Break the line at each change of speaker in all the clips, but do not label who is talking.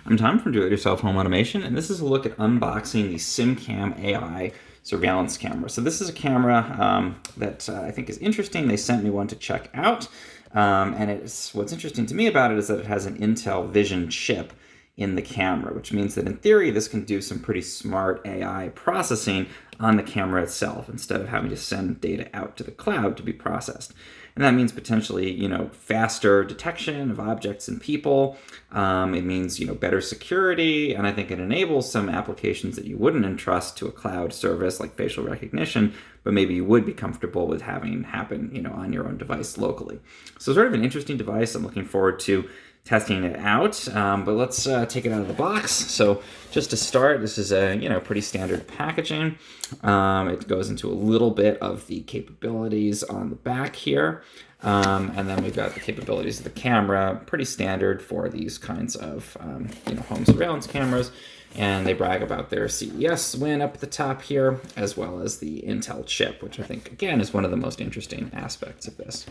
I'm Tom from Do-It-Yourself Home Automation, and this is a look at unboxing the Simcam AI surveillance camera. So this is a camera that I think is interesting. They sent me one to check out, and what's interesting to me about it is that it has an Intel Vision chip in the camera, which means that in theory this can do some pretty smart AI processing on the camera itself instead of having to send data out to the cloud to be processed. And that means potentially, faster detection of objects and people. It means, better security, and I think it enables some applications that you wouldn't entrust to a cloud service like facial recognition, but maybe you would be comfortable with having happen, on your own device locally. So sort of an interesting device. I'm looking forward to testing it out, but let's take it out of the box. So just to start, this is a pretty standard packaging. It goes into a little bit of the capabilities on the back here, and then we've got the capabilities of the camera, pretty standard for these kinds of home surveillance cameras. And they brag about their CES win up at the top here, as well as the Intel chip, which I think, again, is one of the most interesting aspects of this.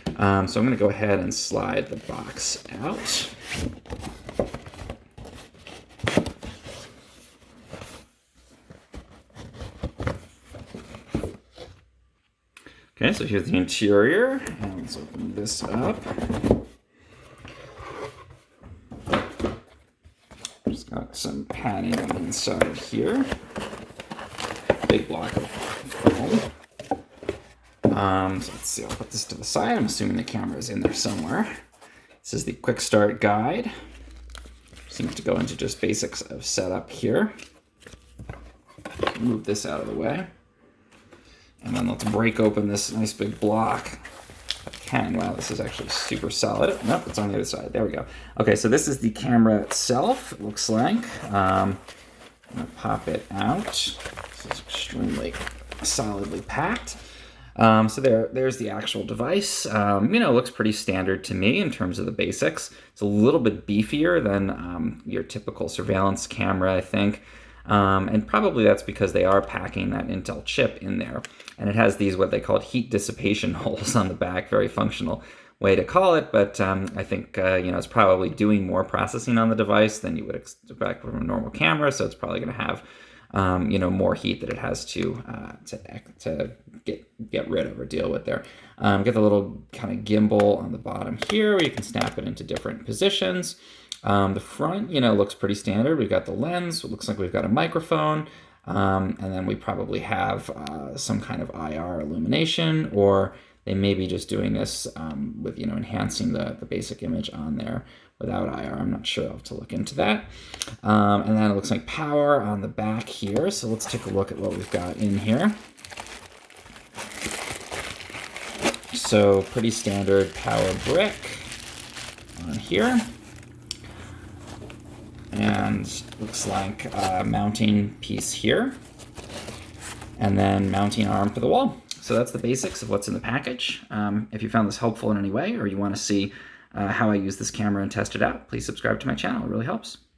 So I'm going to go ahead and slide the box out. Okay, so here's the interior, and let's open this up. Just got some padding on the inside here. Big block of foam. So let's see, I'll put this to the side. I'm assuming the camera is in there somewhere. This is the quick start guide. Seems to go into just basics of setup here. Move this out of the way. And then let's break open this nice big block. I can. Wow, this is actually super solid. Nope, it's on the other side. There we go. Okay, so this is the camera itself, it looks like. I'm going to pop it out. This is extremely solidly packed. So there's the actual device. Looks pretty standard to me in terms of the basics. It's a little bit beefier than your typical surveillance camera, I think. And probably that's because they are packing that Intel chip in there. And it has these, what they call heat dissipation holes on the back, very functional way to call it. But I think, it's probably doing more processing on the device than you would expect from a normal camera. So it's probably going to have, more heat that it has to get rid of or deal with there. Get the little kind of gimbal on the bottom here where you can snap it into different positions. The front, looks pretty standard. We've got the lens. It looks like we've got a microphone. And then we probably have some kind of IR illumination, or they may be just doing this with, enhancing the basic image on there without IR. I'm not sure. I'll have to look into that. And then it looks like power on the back here. So let's take a look at what we've got in here. So pretty standard power brick on here. And looks like a mounting piece here, and then mounting arm for the wall. So that's the basics of what's in the package. If you found this helpful in any way, or you want to see how I use this camera and test it out, please subscribe to my channel. It really helps.